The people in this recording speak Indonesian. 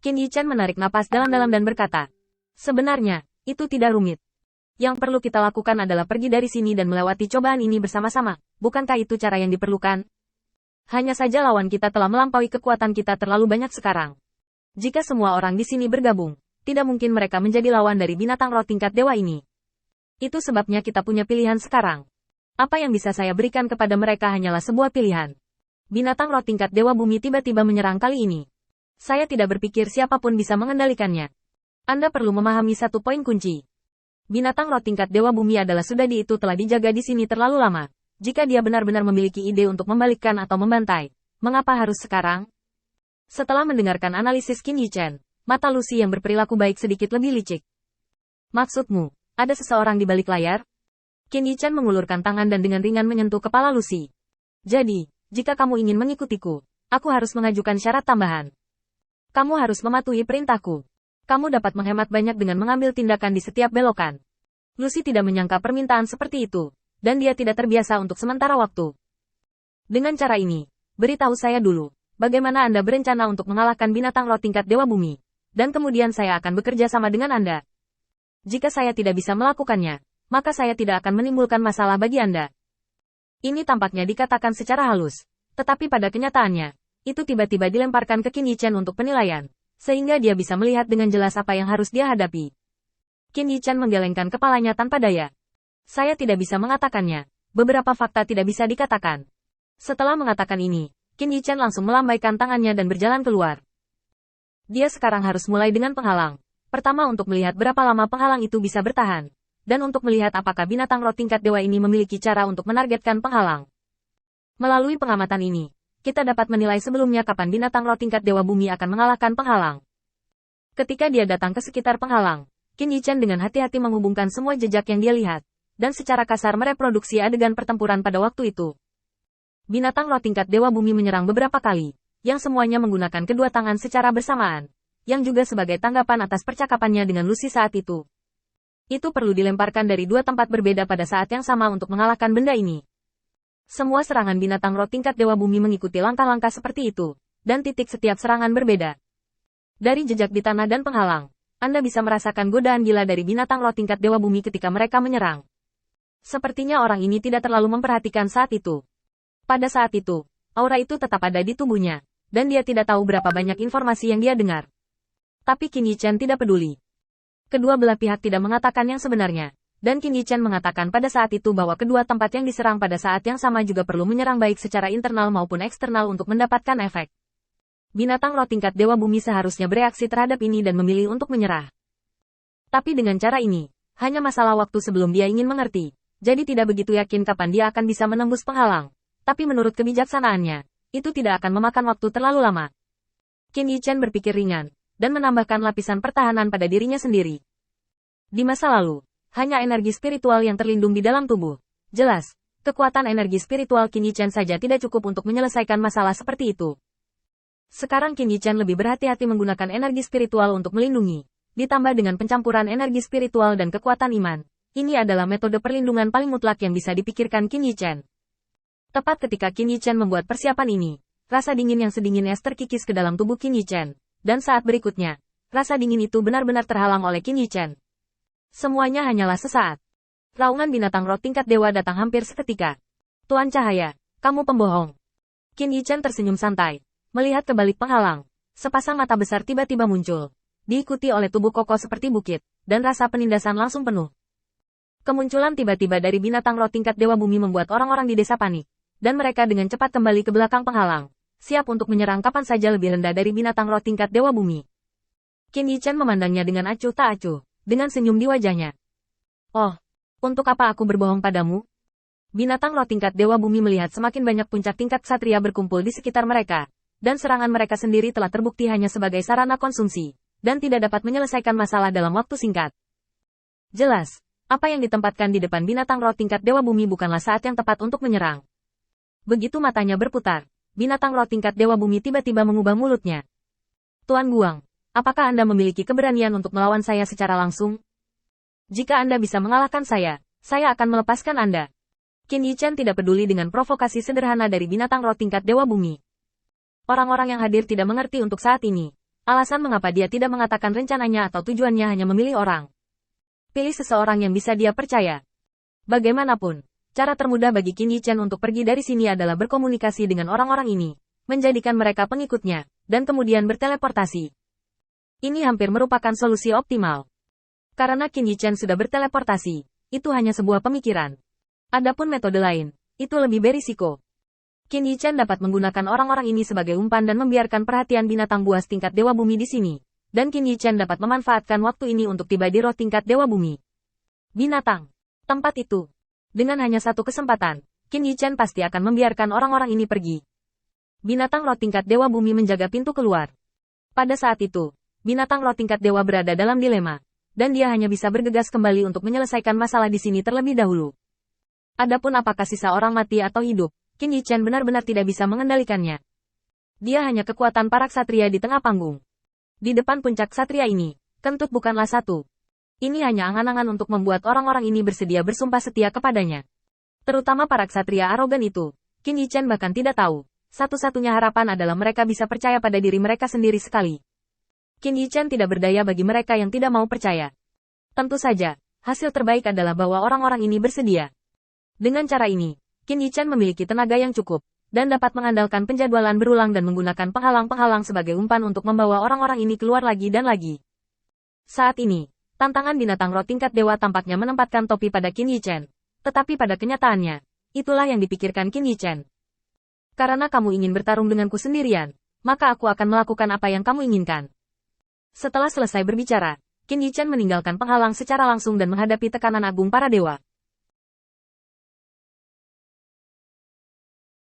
Qin Yichen menarik napas dalam-dalam dan berkata, sebenarnya, itu tidak rumit. Yang perlu kita lakukan adalah pergi dari sini dan melewati cobaan ini bersama-sama. Bukankah itu cara yang diperlukan? Hanya saja lawan kita telah melampaui kekuatan kita terlalu banyak sekarang. Jika semua orang di sini bergabung, tidak mungkin mereka menjadi lawan dari binatang roh tingkat dewa ini. Itu sebabnya kita punya pilihan sekarang. Apa yang bisa saya berikan kepada mereka hanyalah sebuah pilihan. Binatang roh tingkat dewa bumi tiba-tiba menyerang kali ini. Saya tidak berpikir siapapun bisa mengendalikannya. Anda perlu memahami satu poin kunci. Binatang roh tingkat dewa bumi adalah sudadi itu telah dijaga di sini terlalu lama. Jika dia benar-benar memiliki ide untuk membalikkan atau membantai, mengapa harus sekarang? Setelah mendengarkan analisis Qin Yichen, mata Lucy yang berperilaku baik sedikit lebih licik. Maksudmu, ada seseorang di balik layar? Qin Yichen mengulurkan tangan dan dengan ringan menyentuh kepala Lucy. Jadi, jika kamu ingin mengikutiku, aku harus mengajukan syarat tambahan. Kamu harus mematuhi perintahku. Kamu dapat menghemat banyak dengan mengambil tindakan di setiap belokan. Lucy tidak menyangka permintaan seperti itu, dan dia tidak terbiasa untuk sementara waktu. Dengan cara ini, beritahu saya dulu, bagaimana Anda berencana untuk mengalahkan binatang roh tingkat dewa bumi, dan kemudian saya akan bekerja sama dengan Anda. Jika saya tidak bisa melakukannya, maka saya tidak akan menimbulkan masalah bagi Anda. Ini tampaknya dikatakan secara halus, tetapi pada kenyataannya, itu tiba-tiba dilemparkan ke Qin Yichen untuk penilaian, sehingga dia bisa melihat dengan jelas apa yang harus dia hadapi. Qin Yichen menggelengkan kepalanya tanpa daya. Saya tidak bisa mengatakannya, beberapa fakta tidak bisa dikatakan. Setelah mengatakan ini, Qin Yichen langsung melambaikan tangannya dan berjalan keluar. Dia sekarang harus mulai dengan penghalang. Pertama untuk melihat berapa lama penghalang itu bisa bertahan, dan untuk melihat apakah binatang roh tingkat dewa ini memiliki cara untuk menargetkan penghalang. Melalui pengamatan ini, kita dapat menilai sebelumnya kapan binatang roh tingkat dewa bumi akan mengalahkan penghalang. Ketika dia datang ke sekitar penghalang, Qin Yichen dengan hati-hati menghubungkan semua jejak yang dia lihat, dan secara kasar mereproduksi adegan pertempuran pada waktu itu. Binatang roh tingkat dewa bumi menyerang beberapa kali, yang semuanya menggunakan kedua tangan secara bersamaan, yang juga sebagai tanggapan atas percakapannya dengan Lucy saat itu. Itu perlu dilemparkan dari dua tempat berbeda pada saat yang sama untuk mengalahkan benda ini. Semua serangan binatang roh tingkat dewa bumi mengikuti langkah-langkah seperti itu, dan titik setiap serangan berbeda. Dari jejak di tanah dan penghalang, Anda bisa merasakan godaan gila dari binatang roh tingkat dewa bumi ketika mereka menyerang. Sepertinya orang ini tidak terlalu memperhatikan saat itu. Pada saat itu, aura itu tetap ada di tubuhnya, dan dia tidak tahu berapa banyak informasi yang dia dengar. Tapi Qin Yichen tidak peduli. Kedua belah pihak tidak mengatakan yang sebenarnya, dan Qin Yichen mengatakan pada saat itu bahwa kedua tempat yang diserang pada saat yang sama juga perlu menyerang baik secara internal maupun eksternal untuk mendapatkan efek. Binatang roh tingkat dewa bumi seharusnya bereaksi terhadap ini dan memilih untuk menyerah. Tapi dengan cara ini, hanya masalah waktu sebelum dia ingin mengerti, jadi tidak begitu yakin kapan dia akan bisa menembus penghalang. Tapi menurut kebijaksanaannya, itu tidak akan memakan waktu terlalu lama. Qin Yichen berpikir ringan, dan menambahkan lapisan pertahanan pada dirinya sendiri. Di masa lalu, hanya energi spiritual yang terlindung di dalam tubuh. Jelas, kekuatan energi spiritual Qin Yichen saja tidak cukup untuk menyelesaikan masalah seperti itu. Sekarang Qin Yichen lebih berhati-hati menggunakan energi spiritual untuk melindungi, ditambah dengan pencampuran energi spiritual dan kekuatan iman. Ini adalah metode perlindungan paling mutlak yang bisa dipikirkan Qin Yichen. Tepat ketika Qin Yichen membuat persiapan ini, rasa dingin yang sedingin es terkikis ke dalam tubuh Qin Yichen. Dan saat berikutnya, rasa dingin itu benar-benar terhalang oleh Qin Yichen. Semuanya hanyalah sesaat. Raungan binatang roh tingkat dewa datang hampir seketika. Tuan Cahaya, kamu pembohong. Qin Yichen tersenyum santai, melihat ke balik penghalang. Sepasang mata besar tiba-tiba muncul, diikuti oleh tubuh kokoh seperti bukit, dan rasa penindasan langsung penuh. Kemunculan tiba-tiba dari binatang roh tingkat dewa bumi membuat orang-orang di desa panik, dan mereka dengan cepat kembali ke belakang penghalang, siap untuk menyerang kapan saja lebih rendah dari binatang roh tingkat dewa bumi. Qin Yichen memandangnya dengan acuh tak acuh, dengan senyum di wajahnya. Oh, untuk apa aku berbohong padamu? Binatang roh tingkat dewa bumi melihat semakin banyak puncak tingkat ksatria berkumpul di sekitar mereka, dan serangan mereka sendiri telah terbukti hanya sebagai sarana konsumsi, dan tidak dapat menyelesaikan masalah dalam waktu singkat. Jelas, apa yang ditempatkan di depan binatang roh tingkat dewa bumi bukanlah saat yang tepat untuk menyerang. Begitu matanya berputar, binatang roh tingkat dewa bumi tiba-tiba mengubah mulutnya. Tuan Guang, apakah Anda memiliki keberanian untuk melawan saya secara langsung? Jika Anda bisa mengalahkan saya akan melepaskan Anda. Qin Yichen tidak peduli dengan provokasi sederhana dari binatang roh tingkat dewa bumi. Orang-orang yang hadir tidak mengerti untuk saat ini, Alasan mengapa dia tidak mengatakan rencananya atau tujuannya hanya memilih orang. Pilih seseorang yang bisa dia percaya. Bagaimanapun, cara termudah bagi Qin Yichen untuk pergi dari sini adalah berkomunikasi dengan orang-orang ini, menjadikan mereka pengikutnya, dan kemudian berteleportasi. Ini hampir merupakan solusi optimal. Karena Qin Yichen sudah berteleportasi, itu hanya sebuah pemikiran. Adapun metode lain, itu lebih berisiko. Qin Yichen dapat menggunakan orang-orang ini sebagai umpan dan membiarkan perhatian binatang buas tingkat Dewa Bumi di sini. Dan Qin Yichen dapat memanfaatkan waktu ini untuk tiba di roh tingkat Dewa Bumi. Binatang. Tempat itu. Dengan hanya satu kesempatan, Qin Yichen pasti akan membiarkan orang-orang ini pergi. Binatang roh tingkat Dewa Bumi menjaga pintu keluar. Pada saat itu, binatang roh tingkat Dewa berada dalam dilema. Dan dia hanya bisa bergegas kembali untuk menyelesaikan masalah di sini terlebih dahulu. Adapun apakah sisa orang mati atau hidup, Qin Yichen benar-benar tidak bisa mengendalikannya. Dia hanya kekuatan para ksatria di tengah panggung. Di depan puncak ksatria ini, kentut bukanlah satu. Ini hanya angan-angan untuk membuat orang-orang ini bersedia bersumpah setia kepadanya. Terutama para ksatria arogan itu, Qin Yichen bahkan tidak tahu. Satu-satunya harapan adalah mereka bisa percaya pada diri mereka sendiri sekali. Qin Yichen tidak berdaya bagi mereka yang tidak mau percaya. Tentu saja, hasil terbaik adalah bahwa orang-orang ini bersedia. Dengan cara ini, Qin Yichen memiliki tenaga yang cukup, dan dapat mengandalkan penjadwalan berulang dan menggunakan penghalang-penghalang sebagai umpan untuk membawa orang-orang ini keluar lagi dan lagi. Saat ini, tantangan binatang roh tingkat dewa tampaknya menempatkan topi pada Qin Yichen. Tetapi pada kenyataannya, itulah yang dipikirkan Qin Yichen. Karena kamu ingin bertarung denganku sendirian, maka aku akan melakukan apa yang kamu inginkan. Setelah selesai berbicara, Qin Yichen meninggalkan penghalang secara langsung dan menghadapi tekanan agung para dewa.